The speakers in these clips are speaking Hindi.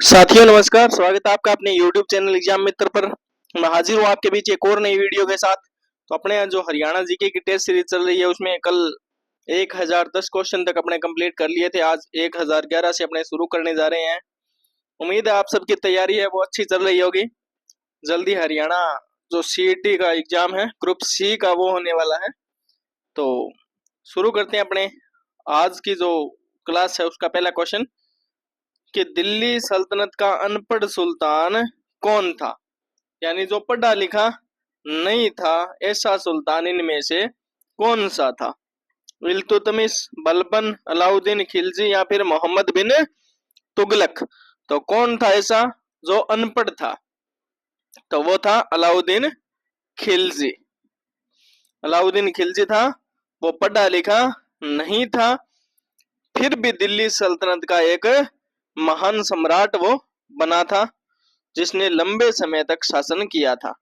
साथियों नमस्कार, स्वागत है आपका अपने YouTube चैनल एग्जाम मित्र पर। मैं हाजिर हूँ आपके बीच एक और नई वीडियो के साथ। तो अपने यहाँ जो हरियाणा जीके की टेस्ट सीरीज चल रही है उसमें कल 1010 क्वेश्चन तक अपने कंप्लीट कर लिए थे। आज 1011 से अपने शुरू करने जा रहे हैं। उम्मीद है आप सबकी तैयारी है वो अच्छी चल रही होगी। जल्दी हरियाणा जो CET का एग्जाम है ग्रुप C का वो होने वाला है। तो शुरू करते हैं अपने आज की जो क्लास है उसका पहला क्वेश्चन कि दिल्ली सल्तनत का अनपढ़ सुल्तान कौन था। यानी जो पढ़ा लिखा नहीं था ऐसा सुल्तान इनमें से कौन सा था। इल्तुतमिश, बलबन, अलाउद्दीन खिलजी या फिर मोहम्मद बिन तुगलक। तो कौन था ऐसा जो अनपढ़ था। तो वो था अलाउद्दीन खिलजी। अलाउद्दीन खिलजी था, वो पढ़ा लिखा नहीं था, फिर भी दिल्ली सल्तनत का एक महान सम्राट वो बना था जिसने लंबे समय तक शासन किया था।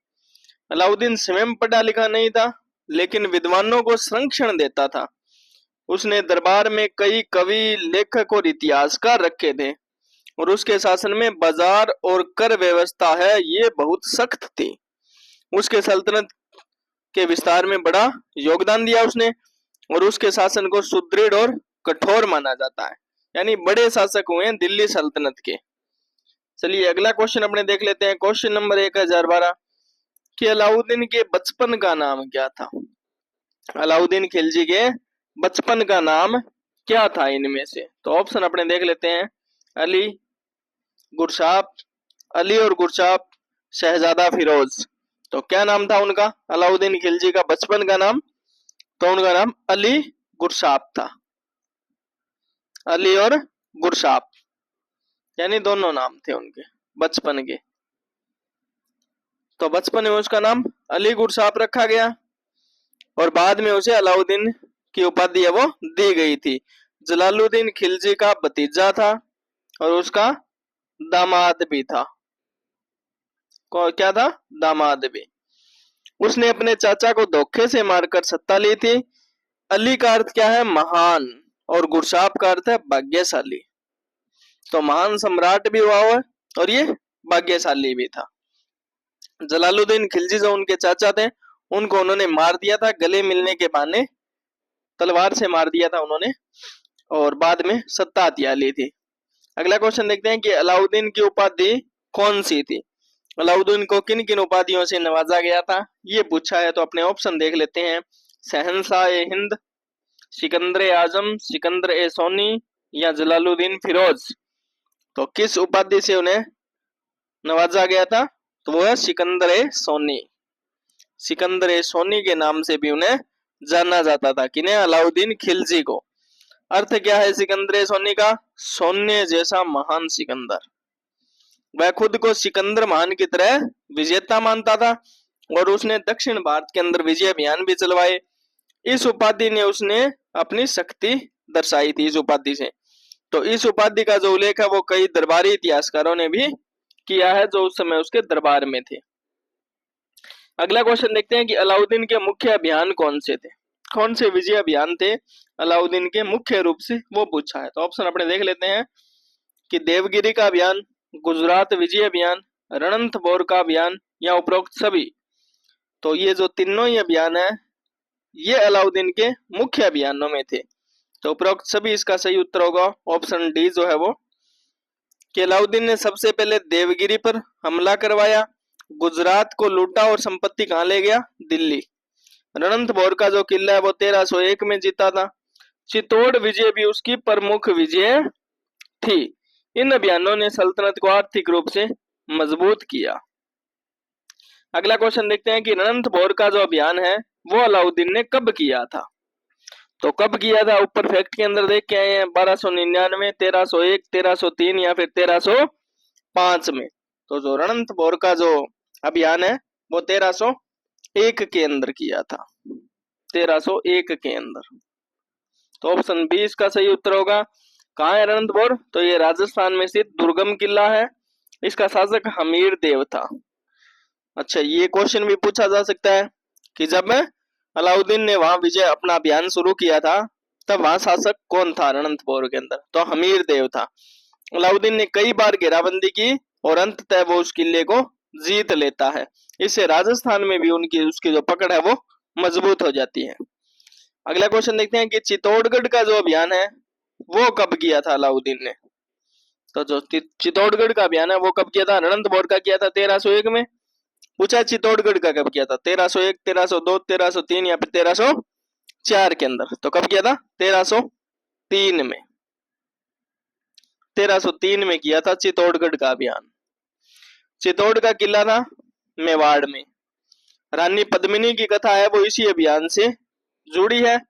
अलाउद्दीन स्वयं पढ़ा लिखा नहीं था लेकिन विद्वानों को संरक्षण देता था। उसने दरबार में कई कवि, लेखक और इतिहासकार रखे थे और उसके शासन में बाजार और कर व्यवस्था है ये बहुत सख्त थी। उसके सल्तनत के विस्तार में बड़ा योगदान दिया उसने और उसके शासन को सुदृढ़ और कठोर माना जाता है। यानी बड़े शासक हुए हैं दिल्ली सल्तनत के। चलिए अगला क्वेश्चन अपने देख लेते हैं। क्वेश्चन नंबर 1012 कि अलाउद्दीन के बचपन का नाम क्या था। अलाउद्दीन खिलजी के बचपन का नाम क्या था इनमें से। तो ऑप्शन अपने देख लेते हैं। अली, गुरसाप, अली और गुरसाप, शहजादा फिरोज। तो क्या नाम था उनका अलाउद्दीन खिलजी का बचपन का नाम। तो उनका नाम अली गुरसाप था। अली और गुरसाप यानी दोनों नाम थे उनके बचपन के। तो बचपन में उसका नाम अली गुरसाप रखा गया और बाद में उसे अलाउद्दीन की उपाधि है वो दी गई थी। जलालुद्दीन खिलजी का भतीजा था और उसका दामाद भी था। क्या था, दामाद भी। उसने अपने चाचा को धोखे से मारकर सत्ता ली थी। अली का अर्थ क्या है, महान, और गुरसाप का अर्थ है भाग्यशाली। तो महान सम्राट भी हुआ है और ये भाग्यशाली भी था। जलालुद्दीन खिलजी जो उनके चाचा थे उनको उन्होंने मार दिया था, गले मिलने के बहाने तलवार से मार दिया था उन्होंने और बाद में सत्ता हथिया ली थी। अगला क्वेश्चन देखते हैं कि अलाउद्दीन की उपाधि कौन सी थी। अलाउद्दीन को किन किन उपाधियों से नवाजा गया था ये पूछा है। तो अपने ऑप्शन देख लेते हैं। शहंशाह ए हिंद, सिकंदर आजम, सिकंदर ए सोनी या जलालुद्दीन फिरोज। तो किस उपाधि से उन्हें नवाजा गया था। तो वो है सिकंदर ए सोनी। सिकंदर ए सोनी के नाम से भी उन्हें जाना जाता था। किन्हें, अलाउद्दीन खिलजी को। अर्थ क्या है सिकंदर ए सोनी का, सोने जैसा महान सिकंदर। वह खुद को सिकंदर महान की तरह विजेता मानता था और उसने दक्षिण भारत के अंदर विजय अभियान भी चलवाए। इस उपाधि ने उसने अपनी शक्ति दर्शाई थी इस उपाधि से। तो इस उपाधि का जो उल्लेख है वो कई दरबारी इतिहासकारों ने भी किया है जो उस समय उसके दरबार में थे। अगला क्वेश्चन देखते हैं कि अलाउद्दीन के मुख्य अभियान कौन से थे। कौन से विजय अभियान थे अलाउद्दीन के मुख्य रूप से वो पूछा है। तो ऑप्शन अपने देख लेते हैं कि देवगिरी का अभियान, गुजरात विजय अभियान, रणथंभौर का अभियान या उपरोक्त सभी। तो ये जो तीनों ही अभियान है ये अलाउद्दीन के मुख्य अभियानों में थे। तो उपरोक्त सभी इसका सही उत्तर होगा ऑप्शन डी जो है वो। कि अलाउद्दीन ने सबसे पहले देवगिरी पर हमला करवाया, गुजरात को लूटा और संपत्ति कहाँ ले गया, दिल्ली। रणथंभौर का जो किला है वो 1301 में जीता था। चित्तौड़ विजय भी उसकी प्रमुख विजय थी। इन अभियानों ने सल्तनत को आर्थिक रूप से मजबूत किया। अगला क्वेश्चन देखते हैं कि रणथंभौर का जो अभियान है वो अलाउद्दीन ने कब किया था। तो कब किया था ऊपर फैक्ट के अंदर देख के आए हैं। 1299, 1301, 1303 या फिर 1305 में। तो जो रणथंभौर का जो अभियान है वो 1301 के अंदर किया था। 1301 के अंदर। तो ऑप्शन बी इसका सही उत्तर होगा। कहाँ है रणथंभौर। तो ये राजस्थान में स्थित दुर्गम किला है। इसका शासक हमीर देव था। अच्छा, ये क्वेश्चन भी पूछा जा सकता है कि जब अलाउद्दीन ने वहां विजय अपना अभियान शुरू किया था तब वहां शासक कौन था रणथंभौर के अंदर। तो हमीर देव था। अलाउद्दीन ने कई बार घेराबंदी की और अंततः वो उस किले को जीत लेता है। इससे राजस्थान में भी उनकी उसकी जो पकड़ है वो मजबूत हो जाती है। अगला क्वेश्चन देखते हैं कि चित्तौड़गढ़ का जो अभियान है वो कब किया था अलाउद्दीन ने। तो जो चित्तौड़गढ़ का अभियान है वो कब किया था? रणथंभौर का किया था 1301 में। पूछा चित्तौड़गढ़ का कब किया था? 1301, 1302, 1303 या फिर 1304 के अंदर। तो कब किया था? 1303 में। 1303 में किया था चित्तौड़गढ़ का अभियान। चित्तौड़ का किला था मेवाड़ में। रानी पद्मिनी की कथा है वो इसी अभियान से जुड़ी है।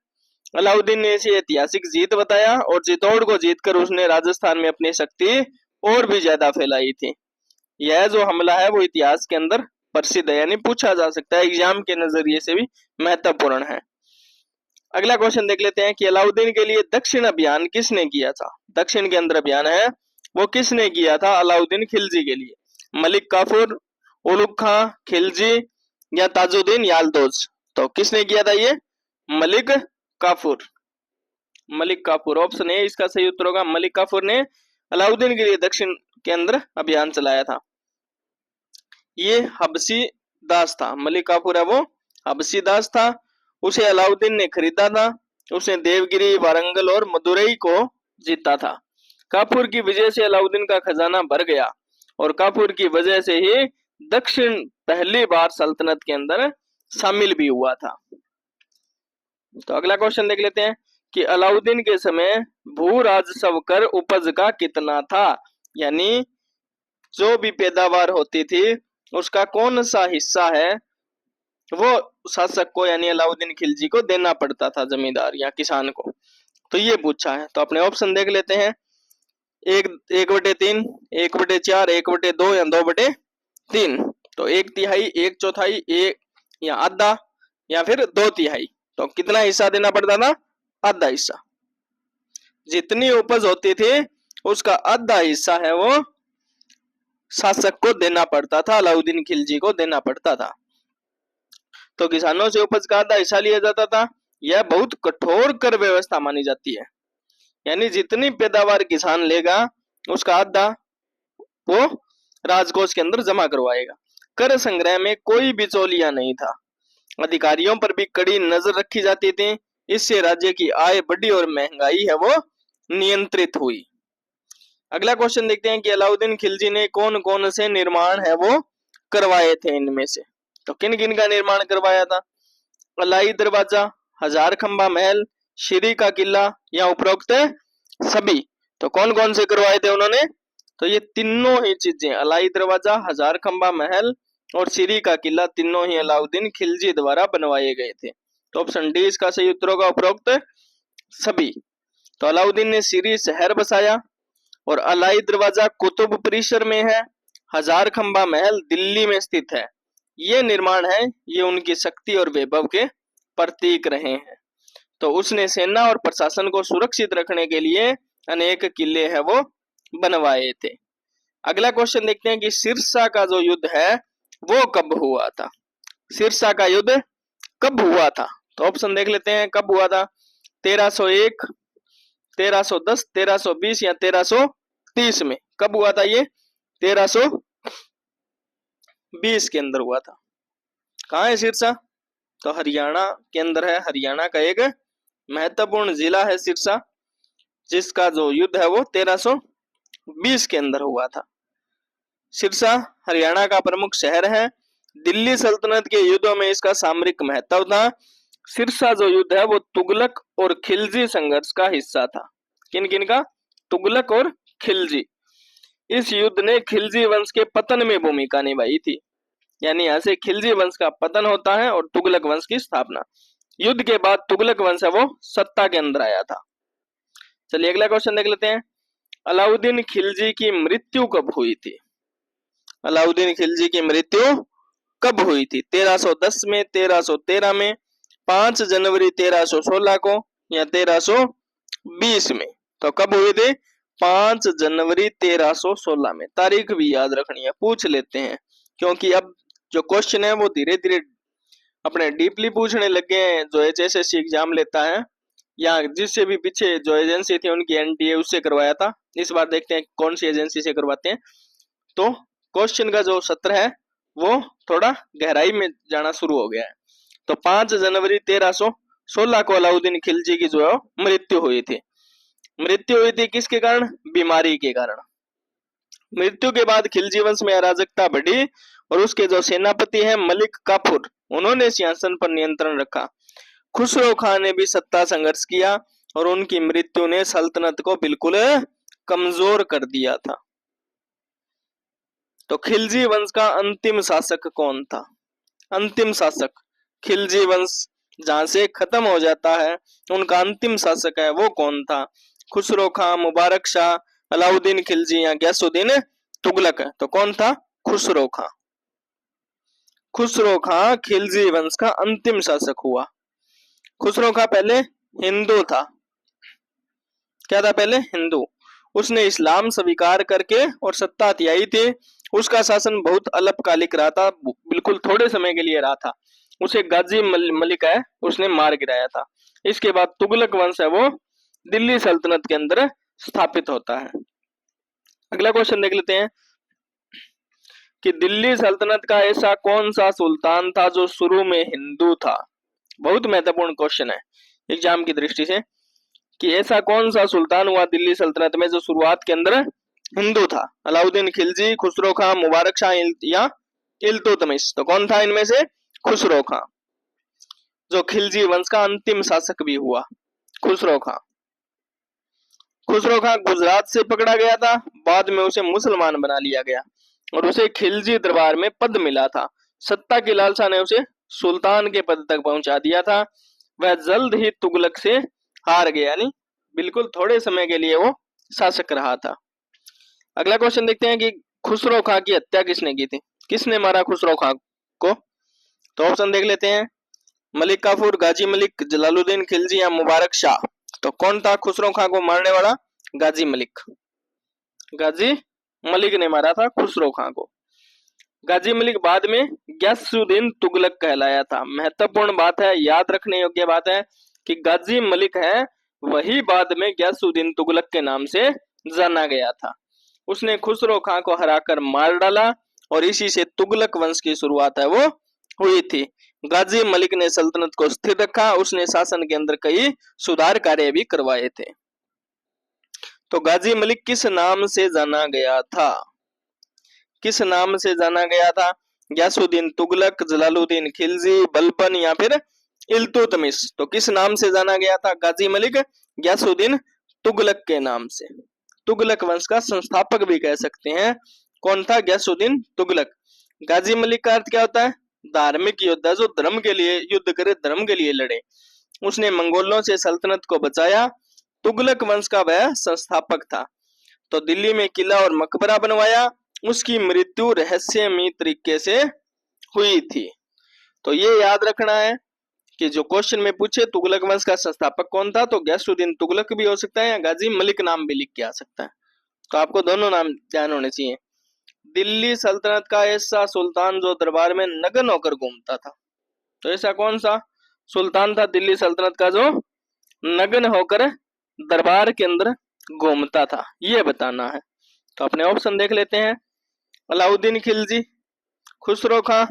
अलाउद्दीन ने इसे ऐतिहासिक जीत बताया और चित्तौड़ को जीतकर उसने राजस्थान में अपनी शक्ति और भी ज्यादा फैलाई थी। यह जो हमला है वो इतिहास के अंदर प्रसिद्ध है, यानी पूछा जा सकता है, एग्जाम के नजरिए से भी महत्वपूर्ण है। अगला क्वेश्चन देख लेते हैं कि अलाउद्दीन के लिए दक्षिण अभियान किसने किया था? दक्षिण के अंदर अभियान है वो किसने किया था अलाउद्दीन खिलजी के लिए? मलिक काफूर, उलुग खां, खिलजी या ताजुद्दीन यालदोज? तो किसने किया था ये? मलिक काफूर। मलिक काफूर ऑप्शन ए इसका सही उत्तर होगा। मलिक काफूर ने अलाउद्दीन के लिए दक्षिण के अंदर अभियान चलाया था। ये हबसी दास था। मलिक काफूर है वो हबसी दास था। उसे अलाउद्दीन ने खरीदा था। उसने देवगिरी, वारंगल और मदुरई को जीता था। काफूर की वजह से अलाउद्दीन का खजाना भर गया और काफूर की वजह से ही दक्षिण पहली बार सल्तनत के अंदर शामिल भी हुआ था। तो अगला क्वेश्चन देख लेते हैं कि अलाउद्दीन के समय भू राजस्व कर उपज का कितना था? यानी जो भी पैदावार होती थी उसका कौन सा हिस्सा है वो शासक को यानी अलाउद्दीन खिलजी को देना पड़ता था, जमींदार या किसान को। तो ये पूछा है। तो अपने ऑप्शन देख लेते हैं। 1/3, 1/4, 1/2 या 2/3। तो 1/3, 1/4, 1 या आधा या फिर 2/3। तो कितना हिस्सा देना पड़ता था? आधा हिस्सा। जितनी उपज होती थी उसका आधा हिस्सा है वो शासक को देना पड़ता था, अलाउद्दीन खिलजी को देना पड़ता था। तो किसानों से उपज का आधा हिस्सा लिया जाता था। यह बहुत कठोर कर व्यवस्था मानी जाती है, यानी जितनी पैदावार किसान लेगा उसका आधा वो राजकोष के अंदर जमा करवाएगा। कर संग्रह में कोई बिचौलिया नहीं था। अधिकारियों पर भी कड़ी नजर रखी जाती थी। इससे राज्य की आय बढ़ी और महंगाई है वो नियंत्रित हुई। अगला क्वेश्चन देखते हैं कि अलाउद्दीन खिलजी ने कौन कौन से निर्माण है वो करवाए थे इनमें से। तो किन किन का निर्माण करवाया था? अलाई दरवाजा, हजार खंबा महल, श्री का किला या उपरोक्त सभी? तो कौन कौन से करवाए थे उन्होंने? तो ये तीनों ही चीजें, अलाई दरवाजा, हजार खंबा महल और श्री का किला, तीनों ही अलाउद्दीन खिलजी द्वारा बनवाए गए थे। तो ऑप्शन डी इसका सही उत्तर होगा, उपरोक्त सभी। तो अलाउद्दीन ने श्री शहर बसाया और अलाई दरवाजा कुतुब परिसर में है। हजार खंबा महल दिल्ली में स्थित है। ये निर्माण है ये उनकी शक्ति और वैभव के प्रतीक रहे हैं। तो उसने सेना और प्रशासन को सुरक्षित रखने के लिए अनेक किले है वो बनवाए थे। अगला क्वेश्चन देखते हैं कि सिरसा का जो युद्ध है वो कब हुआ था? सिरसा का युद्ध कब हुआ था? तो ऑप्शन देख लेते हैं कब हुआ था। 1301, 1310, 1320 या 1330 में? कब हुआ था ये? 1320 के अंदर हुआ था। कहाँ है सिरसा? तो हरियाणा के अंदर है। हरियाणा का एक महत्वपूर्ण जिला है सिरसा, जिसका जो युद्ध है वो 1320 के अंदर हुआ था। सिरसा हरियाणा का प्रमुख शहर है। दिल्ली सल्तनत के युद्धों में इसका सामरिक महत्व था। सिरसा जो युद्ध है वो तुगलक और खिलजी संघर्ष का हिस्सा था। किन किन का? तुगलक और खिलजी। इस युद्ध ने खिलजी वंश के पतन में भूमिका निभाई थी, यानी यहाँ से खिलजी वंश का पतन होता है और तुगलक वंश की स्थापना। युद्ध के बाद तुगलक वंश है वो सत्ता के अंदर आया था। चलिए अगला क्वेश्चन देख लेते हैं। अलाउद्दीन खिलजी की मृत्यु कब हुई थी? अलाउद्दीन खिलजी की मृत्यु कब हुई थी? 1310 में, 1313 में, 5 जनवरी 1316 को या 1320 में? तो कब हुई थी? 5 जनवरी 1316 में। तारीख भी याद रखनी है, पूछ लेते हैं, क्योंकि अब जो क्वेश्चन है वो धीरे धीरे अपने डीपली पूछने लगे हैं जो HSSC एग्जाम लेता है। या जिससे भी पीछे जो एजेंसी थी उनकी एनटीए उससे करवाया था। इस बार देखते हैं कौन सी एजेंसी से करवाते हैं। तो क्वेश्चन का जो सत्र है वो थोड़ा गहराई में जाना शुरू हो गया है। तो 5 जनवरी 1316 को अलाउद्दीन खिलजी की जो है मृत्यु हुई थी। मृत्यु हुई थी किसके कारण? बीमारी के कारण। मृत्यु के बाद खिलजी वंश में अराजकता बढ़ी और उसके जो सेनापति हैं मलिक काफूर, उन्होंने सिंहासन पर नियंत्रण रखा। खुसरो खान ने भी सत्ता संघर्ष किया और उनकी मृत्यु ने सल्तनत को बिल्कुल कमजोर कर दिया था। तो खिलजी वंश का अंतिम शासक कौन था? अंतिम शासक खिलजी वंश जहां से खत्म हो जाता है, उनका अंतिम शासक है वो कौन था? खुसरो खां, मुबारक शाह, अलाउद्दीन खिलजी या गयासुद्दीन तुगलक है। तो कौन था? खुसरो खां। खुसरो खां खिलजी वंश का अंतिम शासक हुआ। खुसरो खां पहले हिंदू था। क्या था? पहले हिंदू। उसने इस्लाम स्वीकार करके और सत्ता त्यागी थी। उसका शासन बहुत अल्पकालिक रहा था, बिल्कुल थोड़े समय के लिए रहा था। उसे गाजी मलिक है उसने मार गिराया था। इसके बाद तुगलक वंश है वो दिल्ली सल्तनत के अंदर स्थापित होता है। अगला क्वेश्चन देख लेते हैं कि दिल्ली सल्तनत का ऐसा कौन सा सुल्तान था जो शुरू में हिंदू था? बहुत महत्वपूर्ण क्वेश्चन है एग्जाम की दृष्टि से कि ऐसा कौन सा सुल्तान हुआ दिल्ली सल्तनत में जो शुरुआत के अंदर हिंदू था? अलाउद्दीन खिलजी, खुसरो खां, मुबारक शाह या इल्तुतमिश। तो कौन था इनमें से? खुसरो खां, जो खिलजी वंश का अंतिम शासक भी हुआ। खुसरो खां। खुसरो खां गुजरात से पकड़ा गया था, बाद में उसे मुसलमान बना लिया गया और उसे खिलजी दरबार में पद मिला था। सत्ता की लालसा ने उसे सुल्तान के पद तक पहुंचा दिया था। वह जल्द ही तुगलक से हार गया, यानी बिल्कुल थोड़े समय के लिए वो शासक रहा था। अगला क्वेश्चन देखते हैं कि खुसरो खां की हत्या किसने की थी? किसने मारा खुसरो खां को? तो ऑप्शन देख लेते हैं, मलिक काफूर, गाजी मलिक, जलालुद्दीन खिलजी या मुबारक शाह। तो कौन था खुसरो खां को मारने वाला? गाजी मलिक। गाजी मलिक ने मारा था खुसरो खां को। गाजी मलिक बाद में गयासुद्दीन तुगलक कहलाया था। महत्वपूर्ण बात है, याद रखने योग्य बात है कि गाजी मलिक है वही बाद में गयासुद्दीन तुगलक के नाम से जाना गया था। उसने खुसरो खां को हराकर मार डाला और इसी से तुगलक वंश की शुरुआत है वो हुई थी। गाजी मलिक ने सल्तनत को स्थिर रखा। उसने शासन के अंदर कई सुधार कार्य भी करवाए थे। तो गाजी मलिक किस नाम से जाना गया था? किस नाम से जाना गया था? गयासुद्दीन तुगलक, जलालुद्दीन खिलजी, बलबन या फिर इल्तुतमिश। तो किस नाम से जाना गया था गाजी मलिक? गयासुद्दीन तुगलक के नाम से। तुगलक वंश का संस्थापक भी कह सकते हैं। कौन था? गयासुद्दीन तुगलक। गाजी मलिक का अर्थ क्या होता है? धार्मिक योद्धा, जो धर्म के लिए युद्ध करे, धर्म के लिए लड़े। उसने मंगोलों से सल्तनत को बचाया। तुगलक वंश का वह संस्थापक था। तो दिल्ली में किला और मकबरा बनवाया। उसकी मृत्यु रहस्यमयी तरीके से हुई थी। तो ये याद रखना है कि जो क्वेश्चन में पूछे तुगलक वंश का संस्थापक कौन था, तो गयासुद्दीन तुगलक भी हो सकता है या गाजी मलिक नाम भी लिख के आ सकता है। तो आपको दोनों नाम ध्यान होने चाहिए। दिल्ली सल्तनत का ऐसा सुल्तान जो दरबार में नग्न होकर घूमता था। तो ऐसा कौन सा सुल्तान था दिल्ली सल्तनत का जो नग्न होकर दरबार के अंदर घूमता था, ये बताना है। तो अपने ऑप्शन देख लेते हैं, अलाउद्दीन खिलजी, खुसरो खां,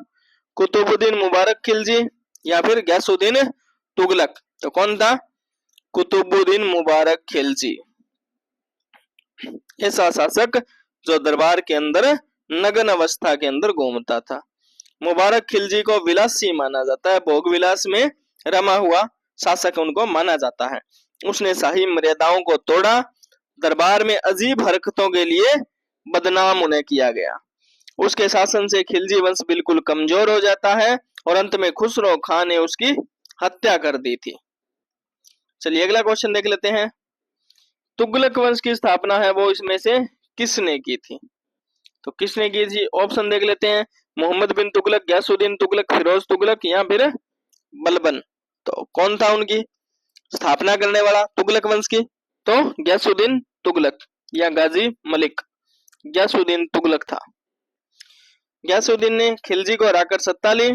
कुतुबुद्दीन मुबारक खिलजी या फिर गयासुद्दीन तुगलक। तो कौन था? कुतुबुद्दीन मुबारक खिलजी, ऐसा शासक जो दरबार के अंदर नग्न अवस्था के अंदर घूमता था। मुबारक खिलजी को विलासी माना जाता है, भोग विलास में रमा हुआ शासक उनको माना जाता है। उसने शाही मर्यादाओं को तोड़ा। दरबार में अजीब हरकतों के लिए बदनाम उन्हें किया गया। उसके शासन से खिलजी वंश बिल्कुल कमजोर हो जाता है और अंत में खुसरो खां ने उसकी हत्या कर दी थी। चलिए अगला क्वेश्चन देख लेते हैं, तुगलक वंश की स्थापना है वो इसमें से किसने की थी? तो किसने की थी? ऑप्शन देख लेते हैं, मोहम्मद बिन तुगलक, गयासुद्दीन तुगलक, फिरोज तुगलक या फिर बलबन। तो कौन था उनकी स्थापना करने वाला तुगलक वंश की? तो गयासुद्दीन तुगलक या गाजी मलिक। गयासुद्दीन तुगलक था। गयासुद्दीन ने खिलजी को हराकर सत्ता ली,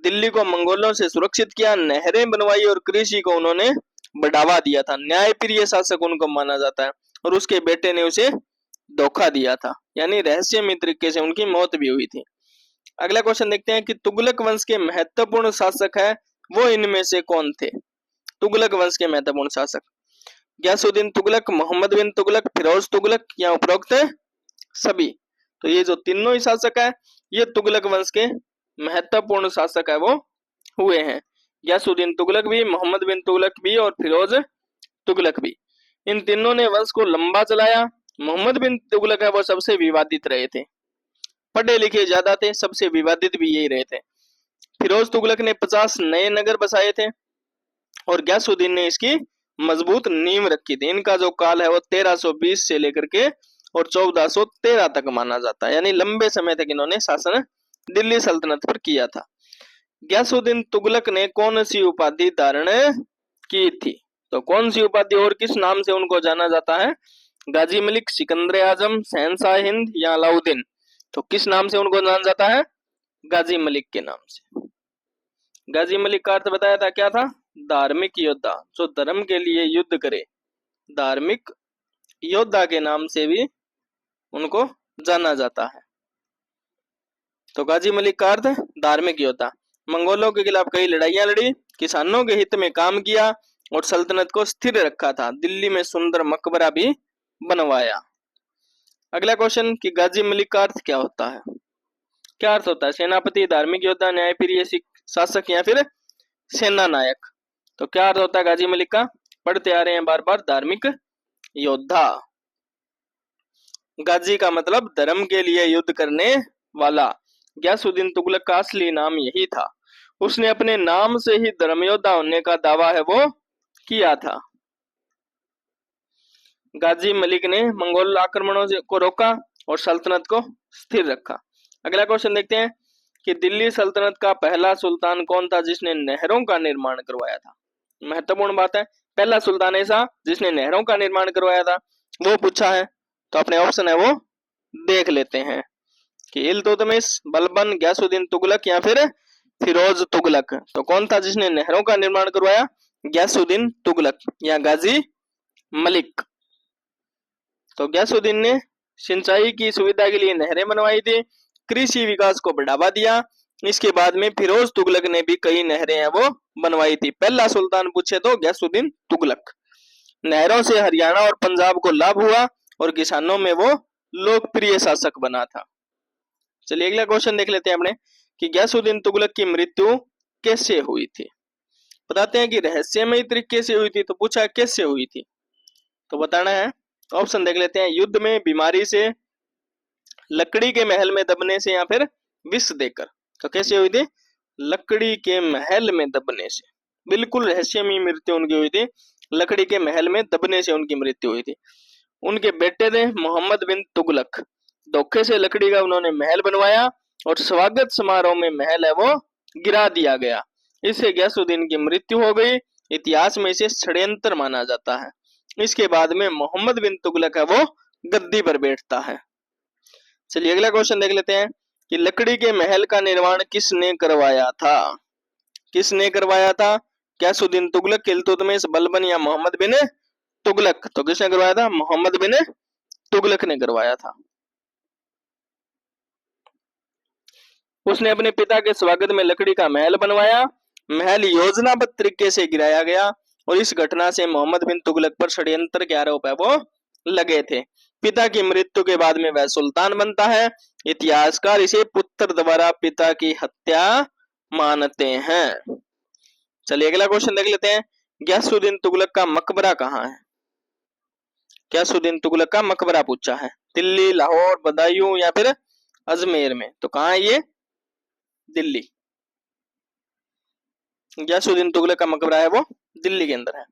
दिल्ली को मंगोलों से सुरक्षित किया, नहरें बनवाई और कृषि को उन्होंने बढ़ावा दिया था, न्यायप्रिय शासक उनको माना जाता है। और उसके बेटे ने उसे धोखा दिया था, यानी रहस्यमय तरीके से उनकी मौत भी हुई थी। अगला क्वेश्चन देखते हैं कि तुगलक वंश के महत्वपूर्ण शासक है वो इनमें से कौन थे। तुगलक वंश के महत्वपूर्ण शासक गयासुद्दीन तुगलक, मोहम्मद बिन तुगलक, फिरोज तुगलक या उपरोक्त सभी। तो ये जो तीनों ही शासक है ये तुगलक वंश के महत्वपूर्ण शासक है वो हुए हैं। गयासुद्दीन तुगलक भी, मोहम्मद बिन तुगलक भी और फिरोज तुगलक भी। इन तीनों ने वंश को लंबा चलाया। मोहम्मद बिन तुगलक है वो सबसे विवादित रहे थे, पढ़े लिखे ज्यादा थे, सबसे विवादित भी यही रहे थे। फिरोज तुगलक ने 50 नए नगर बसाए थे और गयासुद्दीन ने इसकी मजबूत नींव रखी थी। इनका जो काल है वो 1320 से लेकर के और 1413 तक माना जाता है, यानी लंबे समय तक इन्होंने शासन दिल्ली सल्तनत पर किया था। गयासुद्दीन तुगलक ने कौन सी उपाधि धारण की थी। तो कौन सी उपाधि और किस नाम से उनको जाना जाता है। गाजी मलिक, सिकंदर आजम, शहनशाह हिंद या अलाउद्दीन। तो किस नाम से उनको जाना जाता है। गाजी मलिक के नाम से। गाजी मलिक का अर्थ बताया था क्या था। धार्मिक योद्धा, जो धर्म के लिए युद्ध करे, धार्मिक योद्धा के नाम से भी उनको जाना जाता है। तो गाजी मलिक का अर्थ धार्मिक योद्धा। मंगोलों के खिलाफ कई लड़ाइयां लड़ी, किसानों के हित में काम किया और सल्तनत को स्थिर रखा था। दिल्ली में सुंदर मकबरा भी बनवाया। अगला क्वेश्चन कि गाजी मलिक का अर्थ क्या होता है। क्या अर्थ होता है। सेनापति, धार्मिक योद्धा, न्यायप्रिय शासक या फिर सेना नायक। तो क्या अर्थ होता है गाजी मलिक का। पढ़ते आ रहे हैं बार बार, धार्मिक योद्धा। गाजी का मतलब धर्म के लिए युद्ध करने वाला। गयासुद्दीन तुगलक का असली नाम यही था। उसने अपने नाम से ही धर्म योद्धा होने का दावा है वो किया था। गाजी मलिक ने मंगोल आक्रमणों को रोका और सल्तनत को स्थिर रखा। अगला क्वेश्चन देखते हैं कि दिल्ली सल्तनत का पहला सुल्तान कौन था जिसने नहरों का निर्माण करवाया था। महत्वपूर्ण बात है, पहला सुल्तान ऐसा जिसने नहरों का निर्माण करवाया था वो पूछा है। तो अपने ऑप्शन है वो देख लेते हैं कि इल्तुतमिश, बलबन, गयासुद्दीन तुगलक या फिर फिरोज तुगलक। तो कौन था जिसने नहरों का निर्माण करवाया। गयासुद्दीन तुगलक या गाजी मलिक। तो गयासुद्दीन ने सिंचाई की सुविधा के लिए नहरें बनवाई थी, कृषि विकास को बढ़ावा दिया। इसके बाद में फिरोज तुगलक ने भी कई नहरें हैं वो बनवाई थी। पहला सुल्तान पूछे तो गयासुद्दीन तुगलक। नहरों से हरियाणा और पंजाब को लाभ हुआ और किसानों में वो लोकप्रिय शासक बना था। चलिए अगला क्वेश्चन देख लेते हैं अपने कि गयासुद्दीन तुगलक की मृत्यु कैसे हुई थी। बताते हैं कि रहस्यमय तरीके से हुई थी। तो पूछा कैसे हुई थी, तो बताना है। ऑप्शन देख लेते हैं। युद्ध में, बीमारी से, लकड़ी के महल में दबने से या फिर विष देकर। तो कैसे हुई थी। लकड़ी के महल में दबने से। बिल्कुल रहस्यमय मृत्यु उनकी हुई थी। लकड़ी के महल में दबने से उनकी मृत्यु हुई थी। उनके बेटे थे मोहम्मद बिन तुगलक। धोखे से लकड़ी का उन्होंने महल बनवाया और स्वागत समारोह में महल है वो गिरा दिया गया। इससे गयासुद्दीन की मृत्यु हो गई। इतिहास में इसे षड्यंत्र माना जाता है। इसके बाद में मोहम्मद बिन तुगलक है वो गद्दी पर बैठता है। चलिए अगला क्वेश्चन देख लेते हैं कि लकड़ी के महल का निर्माण किसने करवाया था। किसने करवाया था। गयासुद्दीन तुगलक, इल्तुतमिश, बलबन या मोहम्मद बिन तुगलक। तो किसने करवाया था। मोहम्मद बिन तुगलक ने करवाया था। उसने अपने पिता के स्वागत में लकड़ी का महल बनवाया। महल योजनाबद्ध तरीके से गिराया गया और इस घटना से मोहम्मद बिन तुगलक पर षड्यंत्र के आरोप है वो लगे थे। पिता की मृत्यु के बाद में वह सुल्तान बनता है। इतिहासकार इसे पुत्र द्वारा पिता की हत्या मानते हैं। चलिए अगला क्वेश्चन देख लेते हैं। गयासुद्दीन तुगलक का मकबरा कहाँ है। गयासुद्दीन तुगलक का मकबरा पूछा है। दिल्ली, लाहौर, बदायूं या फिर अजमेर में। तो कहाँ है ये। दिल्ली। गयासुद्दीन तुगलक का मकबरा है वो दिल्ली के अंदर है।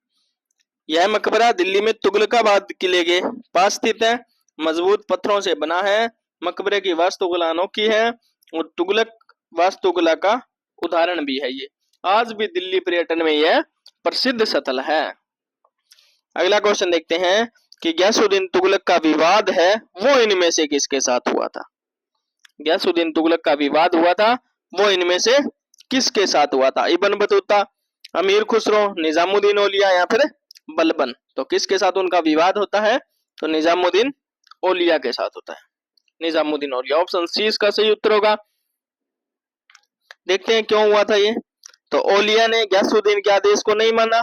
यह मकबरा दिल्ली में तुगलकाबाद किले के पास स्थित है। मजबूत पत्थरों से बना है। मकबरे की वास्तुकला अनोखी है और तुगलक वास्तुकला का उदाहरण भी है ये। आज भी दिल्ली पर्यटन में यह प्रसिद्ध स्थल है। अगला क्वेश्चन देखते हैं कि गयासुद्दीन तुगलक का विवाद है वो इनमें से किसके साथ हुआ था। गयासुद्दीन तुगलक का विवाद हुआ था वो इनमें से किसके साथ हुआ था। इब्न बतूता, अमीर खुसरो, निजामुद्दीन औलिया या फिर बलबन। तो किसके साथ उनका विवाद होता है? तो निजामुद्दीन औलिया के साथ होता है, निजामुद्दीन औलिया। ऑप्शन सी इसका सही उत्तर होगा। देखते हैं क्यों हुआ था ये। तो औलिया ने गयासुद्दीन के आदेश को नहीं माना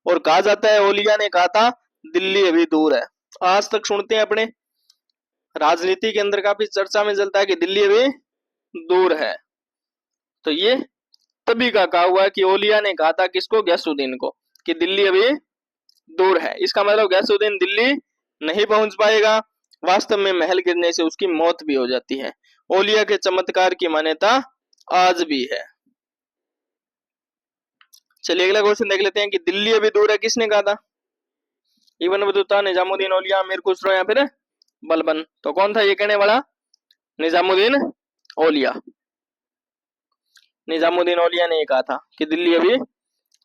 और कहा जाता है औलिया ने कहा था दिल्ली अभी दूर है। आज तक सुनते हैं अपने राजनीति के अंदर काफी चर्चा में चलता है कि दिल्ली अभी दूर है। तो ये तभी का कहा हुआ है कि औलिया ने कहा था किसको? गयासुद्दीन को, कि दिल्ली अभी दूर है। इसका मतलब गयासुद्दीन दिल्ली नहीं पहुंच पाएगा। वास्तव में महल गिरने से उसकी मौत भी हो जाती है। औलिया के चमत्कार की मान्यता आज भी है। चलिए अगला क्वेश्चन देख लेते हैं कि दिल्ली अभी दूर है किसने कहा था? इब्न बतूता, निजामुद्दीन औलिया, अमीर खुसरो या फिर बलबन। तो कौन था ये कहने वाला? निजामुद्दीन औलिया। निजामुद्दीन औलिया ने कहा था कि दिल्ली अभी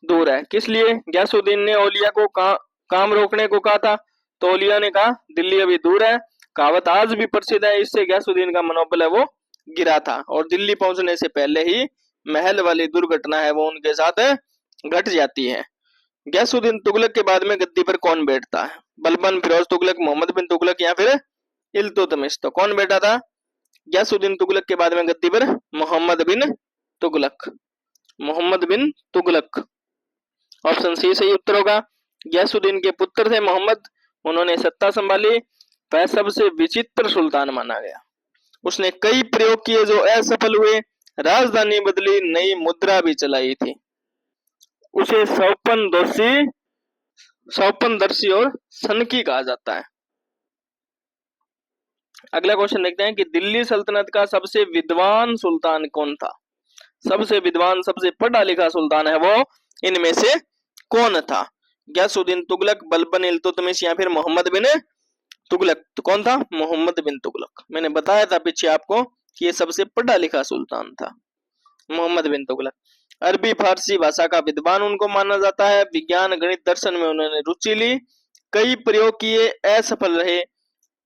दूर है। किस लिए गयासुद्दीन ने औलिया को काम रोकने को कहा था? तो औलिया ने कहा दिल्ली अभी दूर है। कहावत आज भी प्रसिद्ध है। इससे गयासुद्दीन का मनोबल है वो गिरा था और दिल्ली पहुंचने से पहले ही महल वाली दुर्घटना है वो उनके साथ घट जाती है। गयासुद्दीन तुगलक के बाद में गद्दी पर कौन बैठता है? बलबन, फिरोज तुगलक, मोहम्मद बिन तुगलक या फिर इल्तुतमिश। तो कौन बैठा था गयासुद्दीन तुगलक के बाद में गद्दी पर? मोहम्मद बिन तुगलक, मोहम्मद बिन तुगलक। ऑप्शन सी सही उत्तर होगा। गयासुद्दीन के पुत्र थे मोहम्मद, उन्होंने सत्ता संभाली। वह सबसे विचित्र सुल्तान माना गया। उसने कई प्रयोग किए जो असफल हुए, राजधानी बदली, नई मुद्रा भी चलाई थी। उसे सौपनदर्शी और सनकी कहा जाता है। अगला क्वेश्चन देखते हैं कि दिल्ली सल्तनत का सबसे विद्वान सुल्तान कौन था? सबसे विद्वान, सबसे पढ़ा लिखा सुल्तान है वो इनमें से कौन था? गयासुद्दीन तुगलक, बलबन, इल्तुतमिश या फिर मोहम्मद बिन तुगलक। तो कौन था? मोहम्मद बिन तुगलक। मैंने बताया था पीछे आपको कि ये सबसे पढ़ा लिखा सुल्तान था, मोहम्मद बिन तुगलक। अरबी फारसी भाषा का विद्वान उनको माना जाता है। विज्ञान, गणित, दर्शन में उन्होंने रुचि ली। कई प्रयोग किए, असफल रहे।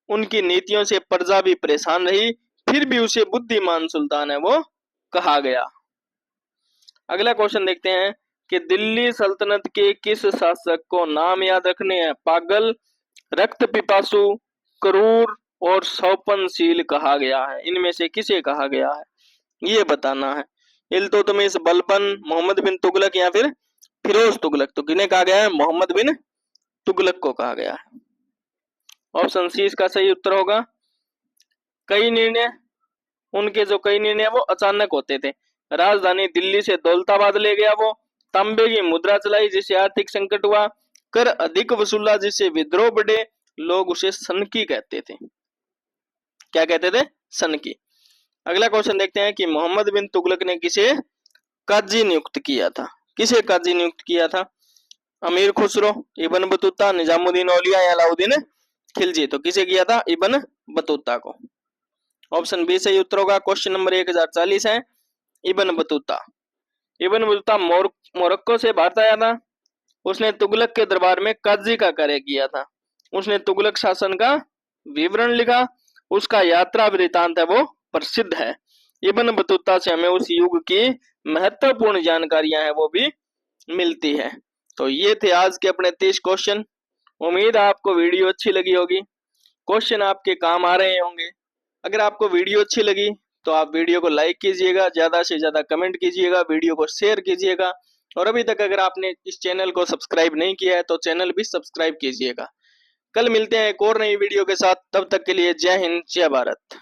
उनकी नीतियों से प्रजा भी परेशान रही, फिर भी उसे बुद्धिमान सुल्तान है वो कहा गया। अगला क्वेश्चन देखते हैं कि दिल्ली सल्तनत के किस शासक को नाम याद रखने हैं? पागल, रक्त पिपासु, क्रूर और सौपनशील कहा गया है। इनमें से किसे कहा गया है ये बताना है। इल्तुतमिश, बलबन, मोहम्मद बिन तुगलक या फिर फिरोज तुगलक। तो किन्हें कहा गया है? मोहम्मद बिन तुगलक को कहा गया है। ऑप्शन सी इसका सही उत्तर होगा। कई निर्णय कई निर्णय वो अचानक होते थे। राजधानी दिल्ली से दौलताबाद ले गया वो। तांबे की मुद्रा चलाई जिससे आर्थिक संकट हुआ। कर अधिक वसूला जिससे विद्रोह बढ़े। लोग उसे सनकी कहते थे। क्या कहते थे? सनकी। अगला क्वेश्चन देखते हैं कि मोहम्मद बिन तुगलक ने किसे काजी नियुक्त किया था? किसे काजी नियुक्त किया था? अमीर खुसरो, इब्न बतूता, निजामुद्दीन औलिया या अलाउद्दीन खिलजी। तो किसे किया था? इब्न बतूता को। ऑप्शन बी सही उत्तर होगा। क्वेश्चन नंबर 1040 है Ibn Battuta. Ibn Battuta Morocco से भारत आया था। उसने तुगलक के दरबार में काजी का कार्य किया था। उसने तुगलक शासन का विवरण लिखा। उसका यात्रा वृतांत है वो प्रसिद्ध है। इब्न बतूता से हमें उस युग की महत्वपूर्ण जानकारियां हैं वो भी मिलती है। तो ये थे आज के अपने 30 क्वेश्चन। उम्मीद है आपको वीडियो अच्छी लगी होगी, क्वेश्चन आपके काम आ रहे होंगे। अगर आपको वीडियो अच्छी लगी तो आप वीडियो को लाइक कीजिएगा, ज्यादा से ज्यादा कमेंट कीजिएगा, वीडियो को शेयर कीजिएगा और अभी तक अगर आपने इस चैनल को सब्सक्राइब नहीं किया है तो चैनल भी सब्सक्राइब कीजिएगा। कल मिलते हैं एक और नई वीडियो के साथ, तब तक के लिए जय हिंद, जय भारत।